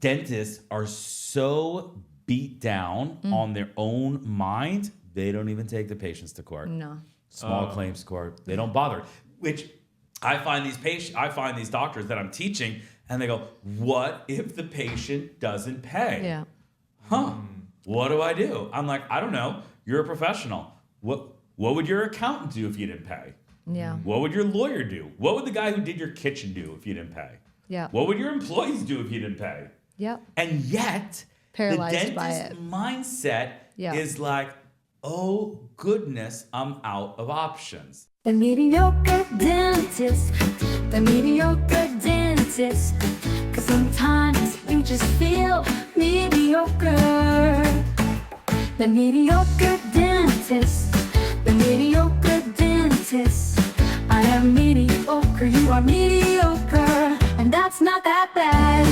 dentists are so beat down on their own mind, they don't even take the patients to court. No. Small claims court, they don't bother. Which I find these doctors that I'm teaching, and they go, "What if the patient doesn't pay?" Yeah. What do I do? I'm like, I don't know. You're a professional. What would your accountant do if you didn't pay? Yeah. What would your lawyer do? What would the guy who did your kitchen do if you didn't pay? Yeah. What would your employees do if you didn't pay? Yep. And yet, Paralyzed the by dentist it. mindset is like, oh goodness, I'm out of options. The mediocre dentist, the mediocre dentist. 'Cause sometimes you just feel mediocre. The mediocre dentist, the mediocre dentist. I am mediocre, you are mediocre, and that's not that bad.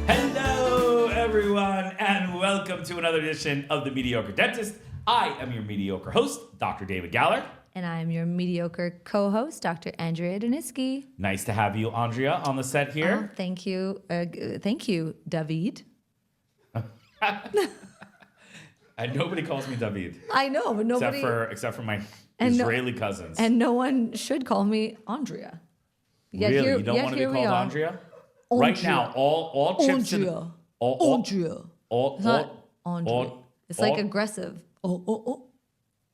Hello, everyone, and welcome to another edition of The Mediocre Dentist. I am your mediocre host, Dr. David Galler. And I am your mediocre co-host, Dr. Andrea Doniski. Nice to have you, Andrea, on the set here. Oh, thank you. Thank you, David. And nobody calls me David. I know, but nobody... Except for my Israeli cousins. And no one should call me Andrea. Yet really? Here, you don't want to be called Andrea? Andrea? Right now, all chips to the... Andrea. Andrea. It's not Andrea. It's like aggressive.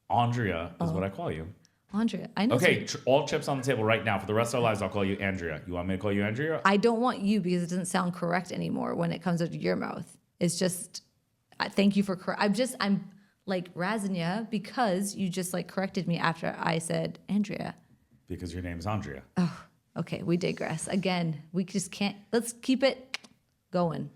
Andrea is what I call you. Andrea. I know. Okay, all chips on the table right now. For the rest of our lives, I'll call you Andrea. You want me to call you Andrea? I don't want you because it doesn't sound correct anymore when it comes out of your mouth. It's just, thank you for I'm like razzing you because you just like corrected me after I said Andrea. Because your name is Andrea. Oh, okay. We digress. Again, we just can't, let's keep it going.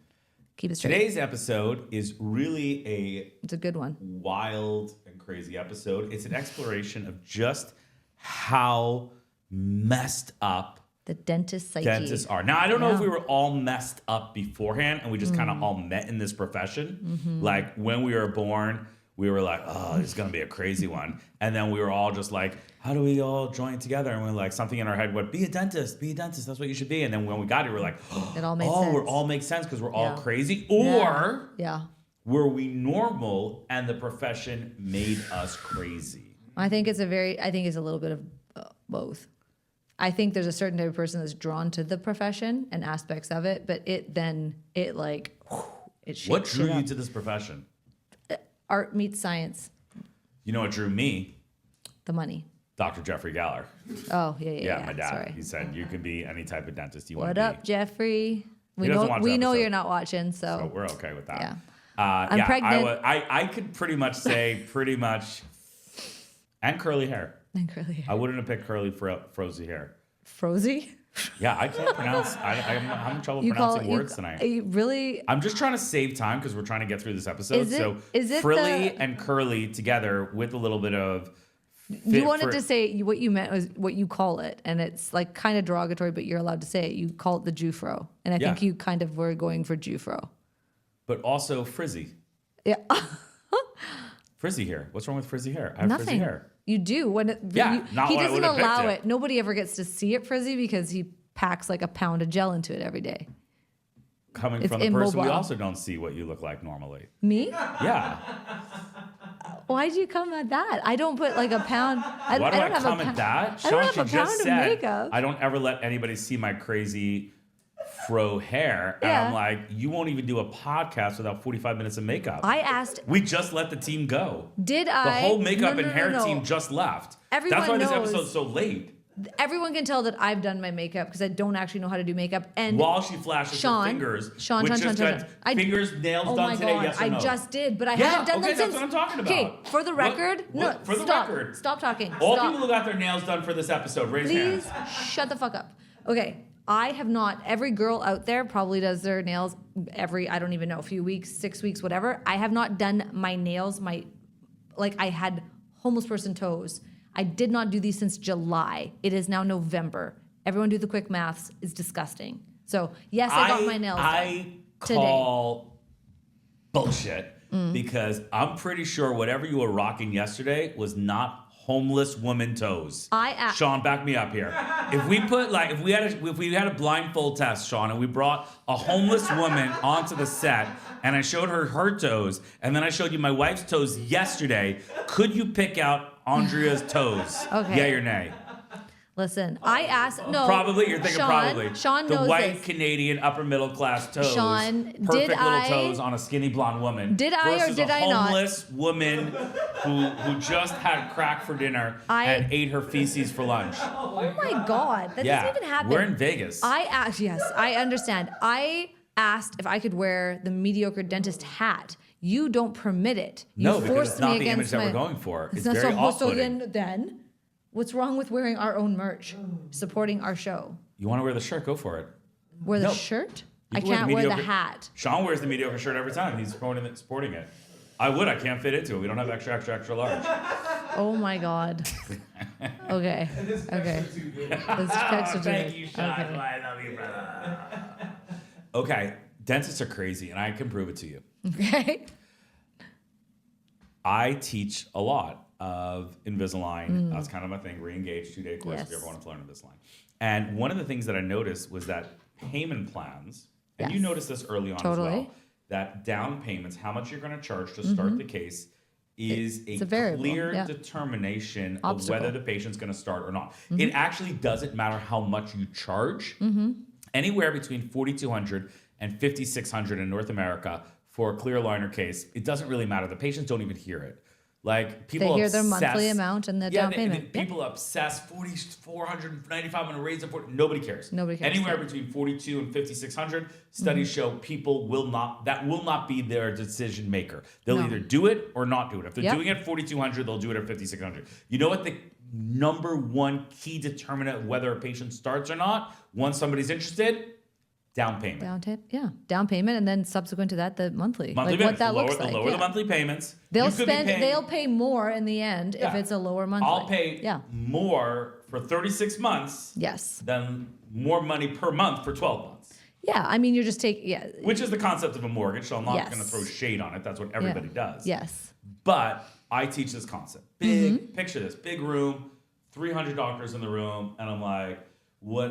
Keep it straight. Today's episode is really it's a good one. Wild and crazy episode. It's an exploration of just how messed up the dentist psyche. Dentists are. Now, I don't know if we were all messed up beforehand and we just kind of all met in this profession. Mm-hmm. Like when we were born, we were like, oh, this is going to be a crazy one. And then we were all just like, how do we all join together? And we're like, something in our head went, be a dentist. That's what you should be. And then when we got here, we're like, it all makes sense. We all make sense because we're all crazy. Or yeah. Were we normal and the profession made us crazy? I think it's a little bit of both. I think there's a certain type of person that's drawn to the profession and aspects of it, but it shakes What drew it up. you to this profession? Art meets science. You know what drew me? The money. Dr. Jeffrey Galler. Oh, yeah. My dad. Sorry. He said you can be any type of dentist you want What to be. up, Jeffrey? We doesn't watch the know episode. you're not watching, So we're okay with that. Yeah. I'm pregnant. I could pretty much say and curly hair. And curly hair. I wouldn't have picked curly frozy hair. Frozy? Yeah, I can't pronounce. I'm having trouble pronouncing words tonight. Really? I'm just trying to save time because we're trying to get through this episode. Is it frilly and curly together with a little bit of. You wanted to say what you meant was what you call it, and it's like kind of derogatory, but you're allowed to say it. You call it the Jufro, and I think you kind of were going for Jufro. But also frizzy. Yeah. Frizzy hair. What's wrong with frizzy hair? I have Nothing. frizzy hair. You do when it, Yeah, he not when I doesn't would've picked allow it. it. Nobody ever gets to see it frizzy because he packs like a pound of gel into it every day. Coming It's from the person we immobile. also don't see what you look like normally. Me? Yeah. Why'd you come at that? I don't put like a pound. Why do I don't have come a at that? I don't have Sean, a she just pound of said, makeup. I don't ever let anybody see my crazy fro hair. And Yeah. I'm like, you won't even do a podcast without 45 minutes of makeup. I asked. We just let the team go. Did The I? whole makeup No, and hair no. team just left. Everyone That's why this knows. episode's so late. Everyone can tell that I've done my makeup because I don't actually know how to do makeup. And While she flashes her fingers. Sean. Fingers, nails oh done my today, God, yes or no? I just did, but I Yeah, haven't done okay, them that's since. what I'm talking about. Okay, for the record, For the stop. record. Stop talking. All Stop. people who got their nails done for this episode, raise Please hands. shut the fuck up. Okay, I have not. Every girl out there probably does their nails every, I don't even know, a few weeks, 6 weeks, whatever. I have not done my nails, I had homeless person toes. I did not do these since July. It is now November. Everyone do the quick maths. It's disgusting. So, yes, I got my nails done today. Call bullshit because I'm pretty sure whatever you were rocking yesterday was not homeless woman toes. I Sean, back me up here. If we had a blindfold test, Sean, and we brought a homeless woman onto the set, and I showed her toes, and then I showed you my wife's toes yesterday, could you pick out Andrea's toes? Okay. Yay or nay? Listen, I asked. No, Probably. You're thinking Sean, probably. Sean the knows white this. Canadian upper middle class toes. Sean, perfect did little I- toes on a skinny blonde woman. Did I or versus did a I not? homeless woman who just had crack for dinner and ate her feces for lunch. Oh my God, that Yeah, doesn't even happen. we're in Vegas. I asked. Yes, I understand. I asked if I could wear the mediocre dentist hat. You don't permit it. You No, because forced it's not me the against image that my- we're going for. It's not very so off-putting. then, what's wrong with wearing our own merch, supporting our show? You want to wear the shirt? Go for it. Wear the No. shirt? You I can wear can't the wear the mediocre- hat. Sean wears the mediocre shirt every time. He's sporting it. I would. I can't fit into it. We don't have extra large. Oh my God. Okay. Okay. This text are Thank too you, good. Sean. Okay. I love you, brother. Okay, dentists are crazy, and I can prove it to you. Okay. I teach a lot of Invisalign. That's kind of my thing. Re-engage 2-day course if you Yes. ever want to learn Invisalign. And one of the things that I noticed was that payment plans, and you Yes. noticed this early on as Totally. well, that down payments, how much you're going to charge to start the case, is It's a a variable, clear yeah. determination Obstacle. of whether the patient's going to start or not. It actually doesn't matter how much you charge. Anywhere between $4,200 and $5,600 in North America for a clear aligner case, it doesn't really matter. The patients don't even hear it. Like people They hear their obsess- monthly amount and the down payment. Yep. People obsess 495. I'm going to raise it. Nobody cares. Nobody cares, Anywhere yeah. between 4,200 and 5,600. Studies show people will not be their decision maker. They'll No. either do it or not do it. If they're Yep. doing it at 4,200, they'll do it at 5,600. You know what the number one key determinant of whether a patient starts or not? Once somebody's interested, down payment. Down payment, and then subsequent to that, the monthly. Monthly like payments. what that the looks lower, like. The lower the yeah. monthly payments. They'll you could be spend. paying- They'll pay more in the end if Yeah. it's a lower monthly. I'll pay Yeah. more for 36 months Yes. than more money per month for 12 months. Yeah. I mean, you're just taking. Yeah. Which is the concept of a mortgage, so I'm not Yes. going to throw shade on it. That's what everybody does. Yes. But I teach this concept. Picture this, big room, 300 doctors in the room, and I'm like,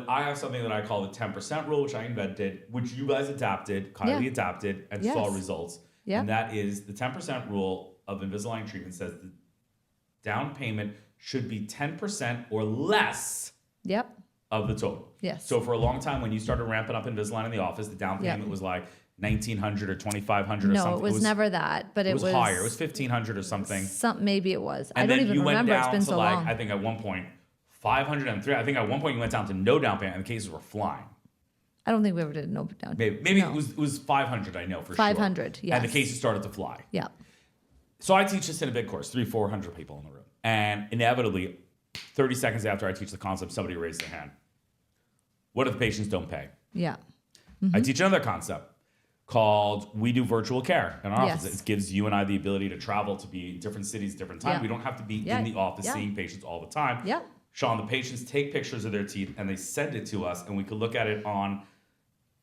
I have something that I call the 10% rule, which I invented, which you guys adapted, Kylie Yeah. adapted, and Yes. saw results. Yeah. And that is the 10% rule of Invisalign treatment says the down payment should be 10% or less Yep. of the total. Yes. So for a long time, when you started ramping up Invisalign in the office, the down Yeah. payment was like $1,900 or $2,500 or No, something. it was never that, but It was higher. It was $1,500 or something. Maybe it was. I And don't then even you went remember. It's down been to so like, long. I think at one point, 503. I think at one point you went down to no down payment and the cases were flying. I don't think we ever did no down. Maybe No. it was 500, I know for 500, sure. And the yes. cases started to fly. Yeah. So I teach this in a big course, 300-400 people in the room. And inevitably, 30 seconds after I teach the concept, somebody raised their hand. What if the patients don't pay? Yeah. I teach another concept called we do virtual care in our Yes. office. It gives you and I the ability to travel to be in different cities, different time. Yeah. We don't have to be Yeah. in the office Yeah. seeing patients all the time. Yeah. Sean, the patients take pictures of their teeth and they send it to us, and we could look at it on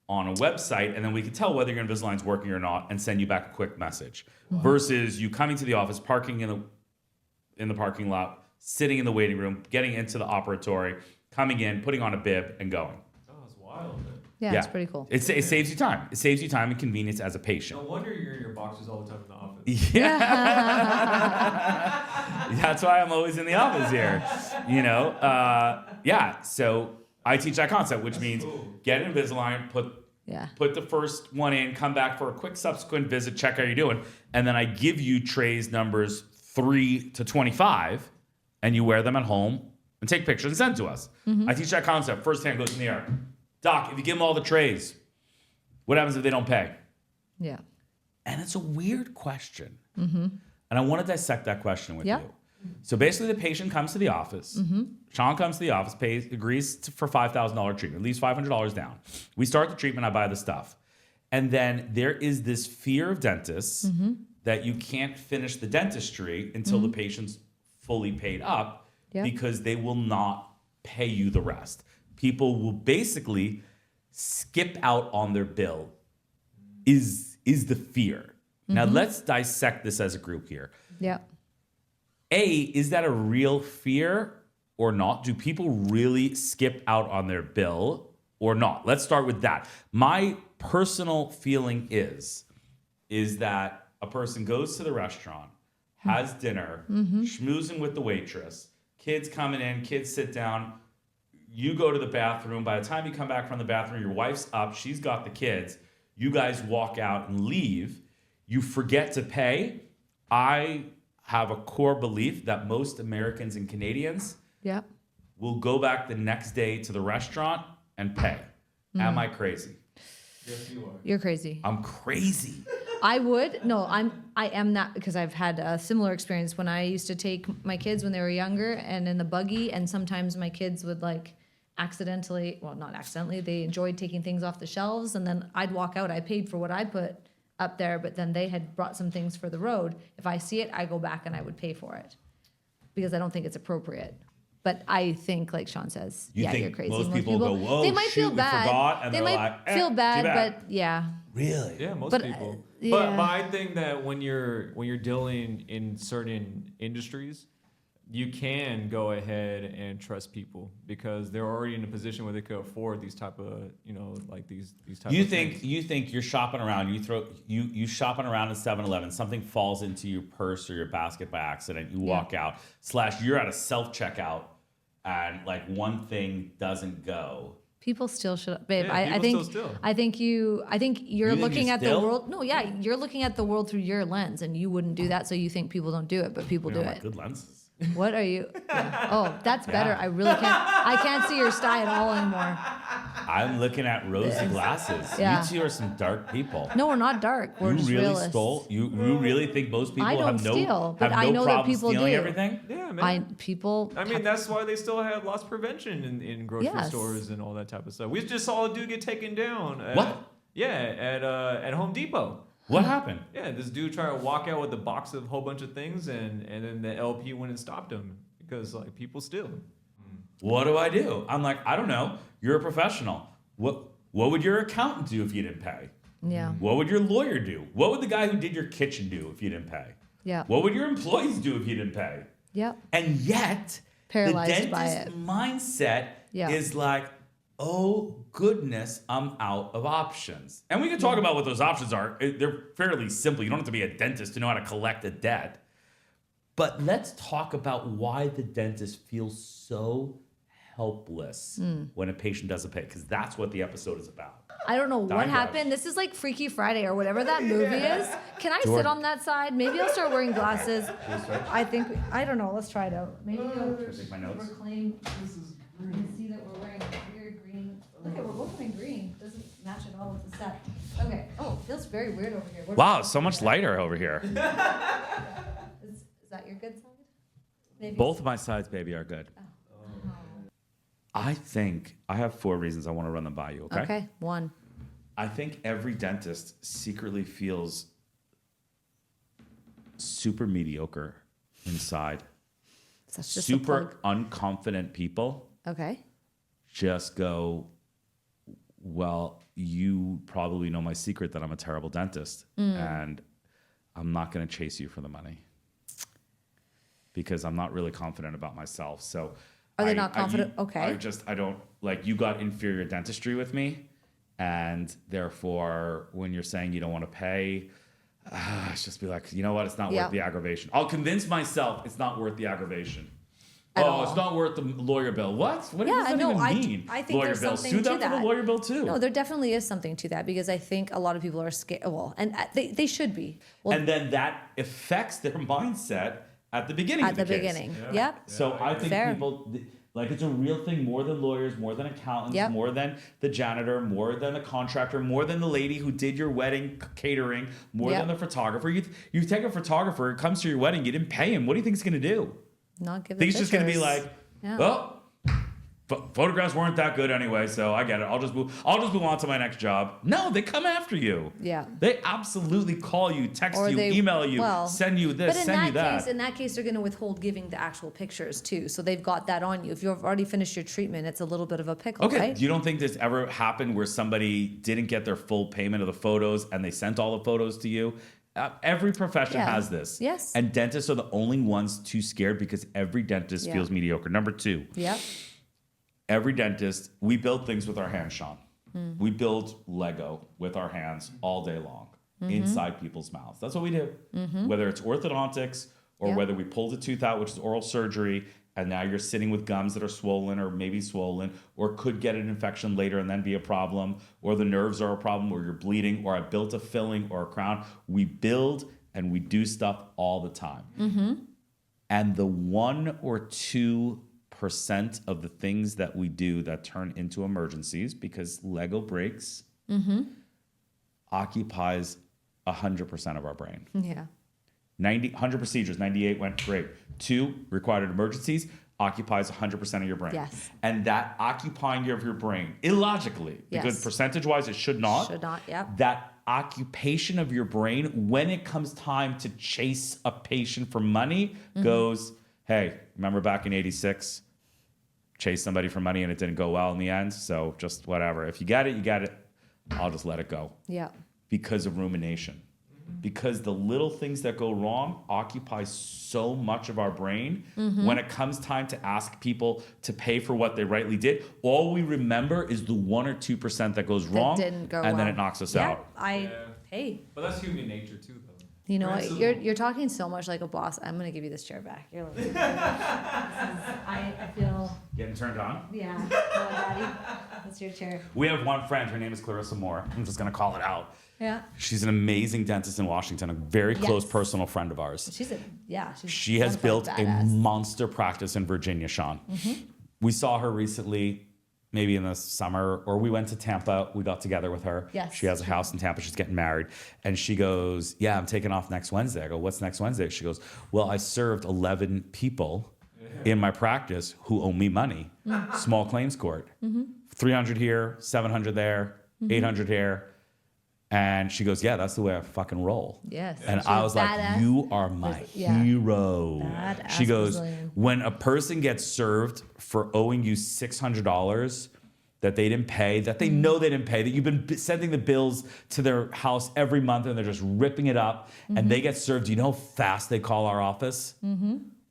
a website, and then we could tell whether your Invisalign's working or not and send you back a quick message. Versus you coming to the office, parking in the parking lot, sitting in the waiting room, getting into the operatory, coming in, putting on a bib, and going. Oh, it's wild. Man. Yeah. It's pretty cool. It saves you time. It saves you time and convenience as a patient. No wonder you're in your boxes all the time in the office. Yeah. That's why I'm always in the office here. Yeah. So I teach that concept, which means get an Invisalign, Yeah. put the first one in, come back for a quick subsequent visit, check how you're doing, and then I give you trays numbers 3 to 25, and you wear them at home and take pictures and send to us. I teach that concept. First hand goes in the air. Doc, if you give them all the trays, what happens if they don't pay? Yeah. And it's a weird question. And I want to dissect that question with Yeah. you. So basically, the patient comes to the office. Sean comes to the office, agrees for $5,000 treatment, leaves $500 down. We start the treatment, I buy the stuff. And then there is this fear of dentists that you can't finish the dentistry until the patient's fully paid up Yep. because they will not pay you the rest. People will basically skip out on their bill is the fear. Now let's dissect this as a group here. Yeah. is that a real fear or not? Do people really skip out on their bill or not? Let's start with that. My personal feeling is that a person goes to the restaurant, has dinner, schmoozing with the waitress, kids coming in, kids sit down, you go to the bathroom. By the time you come back from the bathroom, your wife's up, she's got the kids, you guys walk out and leave, you forget to pay. I have a core belief that most Americans and Canadians Yep. will go back the next day to the restaurant and pay. Am I crazy? Yes, you are. You're crazy. I'm crazy. I would. No, I am not, because I've had a similar experience when I used to take my kids when they were younger and in the buggy, and sometimes my kids would like accidentally, well, not accidentally, they enjoyed taking things off the shelves, and then I'd walk out. I paid for what I put up there, but then they had brought some things for the road. If I see it, I go back and I would pay for it because I don't think it's appropriate. But I think, like Sean says, You think you're crazy. most people go, "Whoa, they might feel shoot, we bad. forgot," and they they're might like, feel too bad, bad. but yeah. Really? Yeah, most But, people. yeah. But I think that when you're dealing in certain industries, you can go ahead and trust people because they're already in a position where they could afford these type of, like these type You of think things. you're shopping around, you shopping around at 7-Eleven, something falls into your purse or your basket by accident, you walk out, / you're at a self-checkout and like one thing doesn't go. People still should, babe. Yeah, I people think still. I think you're You think looking you at the still? world. No, yeah, you're looking at the world through your lens, and you wouldn't do that. So you think people don't do it, but people You do know, it. like good lenses. What are you? Oh, that's better. I really can't. I can't see your sty at all anymore. I'm looking at rosy glasses. Yeah. You two are some dark people. No, we're not dark. We're You just really realists. stole? You really think most people I don't have no steal, but have I no know that problem people stealing do. everything? Yeah, man. People. I mean, that's why they still have loss prevention in grocery Yes. stores and all that type of stuff. We just saw a dude get taken down. What? Yeah, at Home Depot. What happened? Yeah, this dude tried to walk out with a box of a whole bunch of things, and then the LP went and stopped him because like people steal. What do? I'm like, I don't know. You're a professional. What would your accountant do if you didn't pay? Yeah. What would your lawyer do? What would the guy who did your kitchen do if you didn't pay? Yeah. What would your employees do if you didn't pay? Yep. And yet, Paralyzed the by dentist it. mindset Yeah. is like, oh goodness, I'm out of options. And we can talk about what those options are. They're fairly simple. You don't have to be a dentist to know how to collect a debt. But let's talk about why the dentist feels so helpless when a patient doesn't pay, because that's what the episode is about. I don't know what Dime happened. This is like Freaky Friday or whatever that movie is. Can I sit Jordan. on that side? Maybe I'll start wearing glasses. I don't know. Let's try it out. Maybe I'll Should I take my notes? proclaim and see that we're wearing a weird green. Look at, we're both wearing green. Doesn't match at all with the set. Okay. Oh, it feels very weird over here. What- Wow, so much lighter over here. Is that your good side? Maybe. Both of my sides, baby, are good. Oh. I think I have 4 reasons I want to run them by you, okay? Okay. 1. I think every dentist secretly feels super mediocre inside. That's just a Super plug. unconfident people Okay. just go, well, you probably know my secret that I'm a terrible dentist, and I'm not going to chase you for the money because I'm not really confident about myself. So Are they not confident? I Okay. I don't, like, you got inferior dentistry with me, and therefore when you're saying you don't want to pay, it's just be like, you know what, it's not Yeah. worth the aggravation. I'll convince myself it's not worth the aggravation. At Oh, all. it's not worth the lawyer bill. What? What Yeah, does that no, even I mean? think lawyer there's bill. something Sue to them for that. the lawyer bill too. No, there definitely is something to that because I think a lot of people are scared. Well, and they should be. Well, And then that affects their mindset at the beginning. at of the case. beginning. Yeah. Yep. So I think Fair. people, like, it's a real thing more than lawyers, more than accountants, Yep. more than the janitor, more than the contractor, more than the lady who did your wedding catering, more Yep. than the photographer. You take a photographer, it comes to your wedding, you didn't pay him. What do you think he's going to do? Not give. Think the he's just going to be pictures. like, Yeah. well, photographs weren't that good anyway, so I get it. I'll just move on to my next job. No, they come after you. Yeah. They absolutely call you, text Or you, they- email you, well, send you this, But in send you that that. case, they're going to withhold giving the actual pictures too. So they've got that on you. If you've already finished your treatment, it's a little bit of a pickle, Okay, right? you don't think this ever happened where somebody didn't get their full payment of the photos and they sent all the photos to you Every profession Yeah. has this. Yes. And dentists are the only ones too scared because every dentist feels mediocre. Number 2, Yep. every dentist, we build things with our hands, Sean. We build Lego with our hands all day long inside people's mouths. That's what we do. Whether it's orthodontics or Yep. whether we pulled a tooth out, which is oral surgery, and now you're sitting with gums that are swollen or maybe swollen or could get an infection later and then be a problem, or the nerves are a problem, or you're bleeding, or I built a filling or a crown. We build and we do stuff all the time. And the 1 or 2% of the things that we do that turn into emergencies because Lego breaks occupies 100% of our brain. Yeah. 100 procedures, 98 went great. 2 required emergencies, occupies 100% of your brain. Yes. And that occupying of your brain, illogically, because Yes. percentage-wise it should not. Should not, yep. That occupation of your brain, when it comes time to chase a patient for money, goes, hey, remember back in 86? Chase somebody for money and it didn't go well in the end, so just whatever. If you get it, you get it. I'll just let it go. Yeah. Because of rumination. Because the little things that go wrong occupy so much of our brain. When it comes time to ask people to pay for what they rightly did, all we remember is the 1 or 2% that goes wrong, didn't go and then well. it knocks us Yeah. out. Hey, But that's human nature too, though. you know Right, what? so- You're talking so much like a boss. I'm gonna give you this chair back. You're like, I feel, Getting turned on. yeah. No, Daddy, that's your chair. We have one friend. Her name is Clarissa Moore. I'm just gonna call it out. Yeah. She's an amazing dentist in Washington, a very close Yes. personal friend of ours. She's She has bonafide built a badass. monster practice in Virginia, Sean. We saw her recently, maybe in the summer, or we went to Tampa. We got together with her. Yes. She has a house in Tampa. She's getting married. And she goes, yeah, I'm taking off next Wednesday. I go, what's next Wednesday? She goes, well, I served 11 people in my practice who owe me money. Small claims court. 300 here, 700 there, 800 here. And she goes, yeah, that's the way I fucking roll. Yes. And She's I was like, badass. you are my Yeah. hero. Badass She goes, Brazilian. when a person gets served for owing you $600 that they didn't pay, that they know they didn't pay, that you've been sending the bills to their house every month and they're just ripping it up, and they get served, do you know how fast they call our office?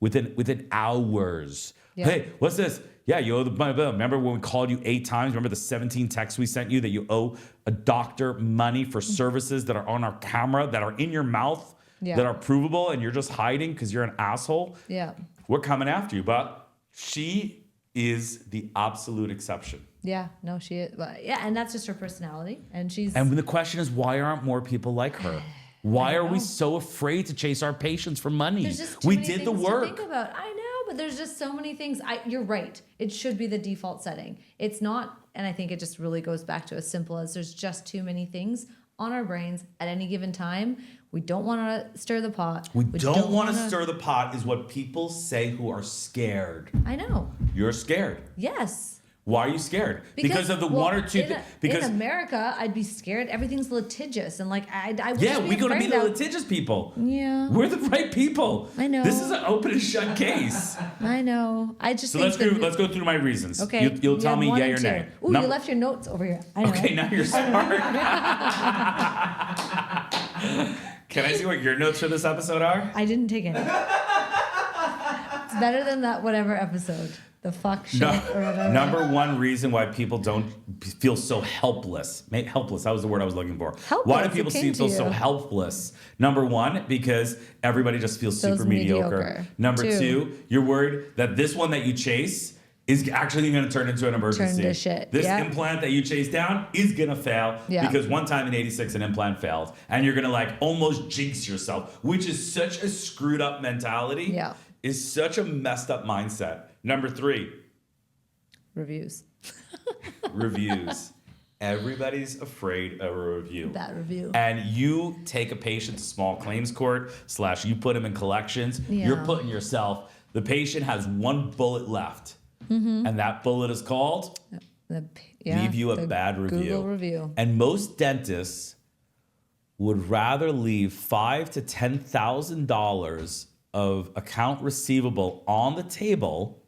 Within hours. Yeah. Hey, what's this? Yeah, you owe my bill. Remember when we called you 8 times? Remember the 17 texts we sent you that you owe a doctor money for services that are on our camera, that are in your mouth, Yeah. that are provable, and you're just hiding because you're an asshole? Yeah. We're coming after you. But she is the absolute exception. Yeah. No, she is. But yeah, and that's just her personality. And she's. And the question is, why aren't more people like her? Why are we know. so afraid to chase our patients for money? There's just too We many did the things to work. think about. I know, but there's just so many things. You're right. It should be the default setting. It's not, and I think it just really goes back to as simple as there's just too many things on our brains at any given time. We don't want to stir the pot. We don't want to wanna- stir the pot, is what people say who are scared. I know. You're scared. Yes. Why are you scared? Because of the well, 1 or 2 in America, I'd be scared. Everything's litigious, and like I would yeah, just be we're going to be afraid the that- litigious people. Yeah. We're the right people. I know. This is an open and shut case. I know. I just So think let's go through my reasons. Okay. You'll tell have me one yay and or two. nay. Ooh, you left your notes over here. I know. Okay, now you're smart. Can I see what your notes for this episode are? I didn't take any. It's better than that whatever episode. The fuck shit or whatever. Number one reason why people don't feel so helpless. Helpless, that was the word I was looking for. Helpless, Why do it people came feel to so you. helpless? Number one, because everybody just feels Feels super mediocre. mediocre. Number Two. two, you're worried that this one that you chase is actually going to turn into an emergency. Turn to shit, This yeah. implant that you chase down is going to fail Yeah. because one time in 86 an implant failed, and you're going to like almost jinx yourself, which is such a screwed up mentality. Yeah. Is such a messed up mindset. Number three, Reviews. reviews. Everybody's afraid of a review. Bad review. And you take a patient to small claims court / you put him in collections. Yeah. You're putting yourself. The patient has one bullet left, and that bullet is called leave you a the bad review. Google review. And most dentists would rather leave $5,000 to $10,000 of account receivable on the table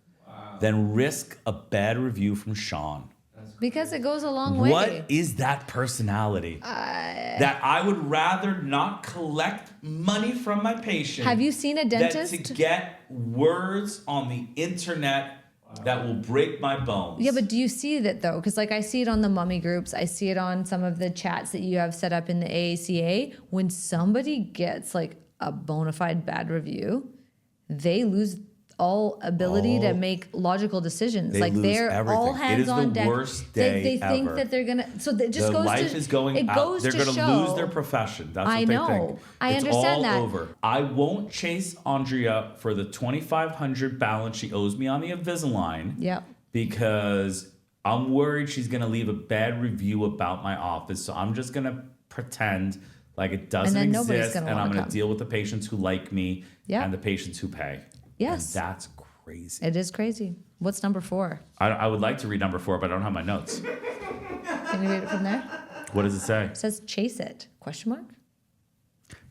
than risk a bad review from Sean. That's Because it goes a long way. What is that personality? That I would rather not collect money from my patient. Have you seen a dentist? Than to get words on the internet that will break my bones. Yeah, but do you see that though? Because like I see it on the mummy groups. I see it on some of the chats that you have set up in the AACA. When somebody gets like a bona fide bad review, they lose all ability to make logical decisions. They like lose they're everything. all hands on deck. It is the worst day they think ever. that they're gonna. So that just The goes life to. is going it out. goes They're to going to show. lose their profession. That's I what they know. think. I it's understand all that. over. I won't chase Andrea for the $2,500 balance she owes me on the Invisalign. Yep. Because I'm worried she's going to leave a bad review about my office. So I'm just going to pretend like it doesn't then nobody's exist. gonna And I'm wanna going come. to deal with the patients who like me Yep. and the patients who pay. Yes. And that's crazy. It is crazy. What's number 4? I would like to read number 4, but I don't have my notes. Can you read it from there? What does it say? It says chase it. Question mark?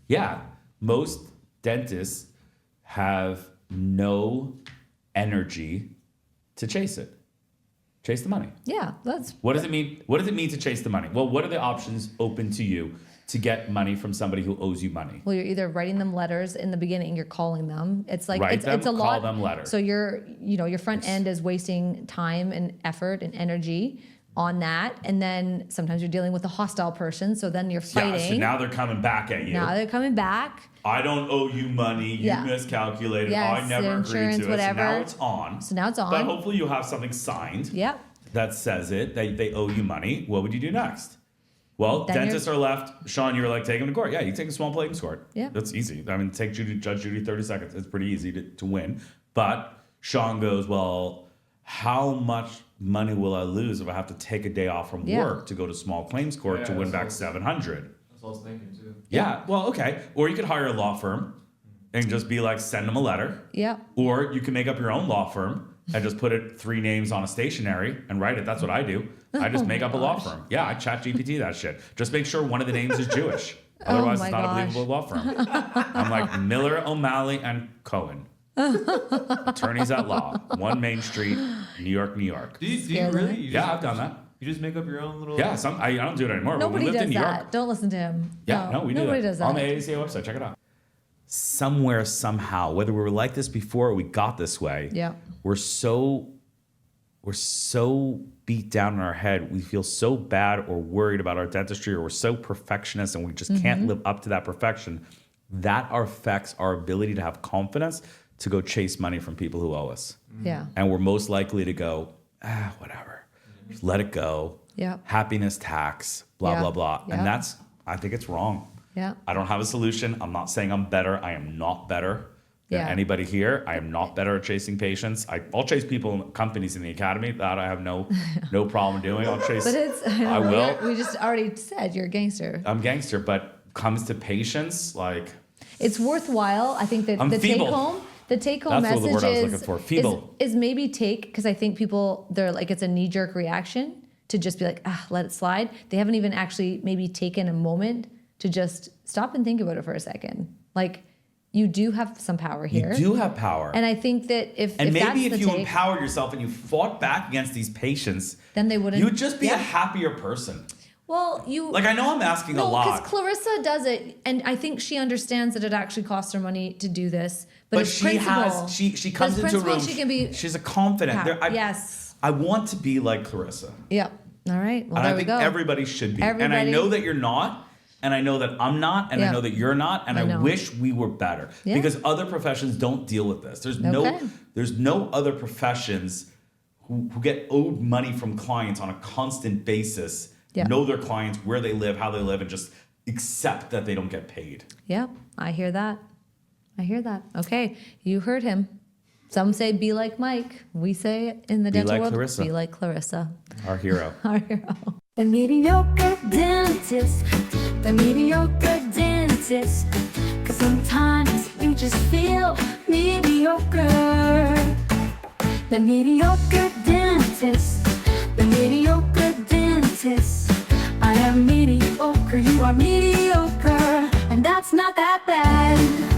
Yeah. Most dentists have no energy to chase it. Chase the money. Yeah, that's What does it mean? What does it mean to chase the money? Well, what are the options open to you to get money from somebody who owes you money? well, you're either writing them letters in the beginning, you're calling them. It's like Write it's them, a call lot. them letters. So your front end is wasting time and effort and energy on that, and then sometimes you're dealing with a hostile person. So then you're fighting. Yeah, so now they're coming back at you. Now they're coming back. I don't owe you money. You Yeah. miscalculated. Yes, I never the agreed insurance, to it. whatever. So now it's on. So now it's on. But hopefully you have something signed Yep. that says it, that they owe you money. What would you do next? Well, Then dentists are left. Sean, you're like, take them to court. Yeah, you take a small claims court. Yeah. That's easy. I mean, take Judge Judy 30 seconds. It's pretty easy to win. But Sean goes, well, how much money will I lose if I have to take a day off from Yeah. work to go to small claims court to Yeah, win back that's $700? That's what I was thinking too. Yeah, well, okay. Or you could hire a law firm and just be like, send them a letter. Yep. Or you can make up your own law firm and just put 3 names on a stationery and write it. That's what I do. I just make up a law firm. Yeah, I chat GPT that shit. Just make sure one of the names is Jewish. Otherwise, my it's not gosh. a believable law firm. I'm like Miller, O'Malley, and Cohen. Attorneys at law. 1 Main Street, New York, New York. Do you Scary. really? You Yeah, just- I've done that. You just make up your own little. Yeah, I don't do it anymore. When Nobody we lived does in New that. York. Don't listen to him. Yeah, no, we do Nobody that. does that. On the AACA website, check it out. Somewhere, somehow, whether we were like this before or we got this way, Yeah. we're so beat down in our head. We feel so bad or worried about our dentistry, or we're so perfectionist and we just can't live up to that perfection. That affects our ability to have confidence to go chase money from people who owe us. Yeah. And we're most likely to go, whatever, just let it go. Yeah. Happiness tax, blah, Yeah. blah, blah. Yeah. And I think it's wrong. Yeah. I don't have a solution. I'm not saying I'm better. I am not better than Yeah. anybody here. I am not better at chasing patients. I'll chase people in companies in the academy. That I have no problem doing. I'll chase. But it's I will. We just already said you're a gangster. I'm gangster, but comes to patients, like It's worthwhile. I think that I'm the feeble. take home That's the message word I was is, looking for. Feeble. is maybe because I think people, they're like, it's a knee jerk reaction to just be like, let it slide. They haven't even actually maybe taken a moment to just stop and think about it for a second. Like, you do have some power here. you do have power. And I think that if And that's maybe if the you take, empowered yourself and you fought back against these patients, then they wouldn't. you would just be a Yeah. happier person. Well, you Like, I know I'm asking a no, lot. because Clarissa does it, and I think she understands that it actually costs her money to do this. But, But as she principal, has she comes as into a principal, room. she can be she's a confident. yes. I want to be like Clarissa. Yep. All right. Well, And there I we think go. everybody should be. And I Everybody- know that you're not, and I know that I'm not, and I Yeah. know that you're not, and I I know. wish we were better. Yeah. Because other professions don't deal with this. There's Okay. no other professions who get owed money from clients on a constant basis, Yeah. know their clients, where they live, how they live, and just accept that they don't get paid. Yep. I hear that. I hear that. Okay. You heard him. Some say be like Mike. We say it in the Be dental like world. Clarissa. Be like Clarissa. Our hero. Our hero. The mediocre dentist, the mediocre dentist. 'Cause sometimes you just feel mediocre. The mediocre dentist, the mediocre dentist. I am mediocre, you are mediocre, and that's not that bad.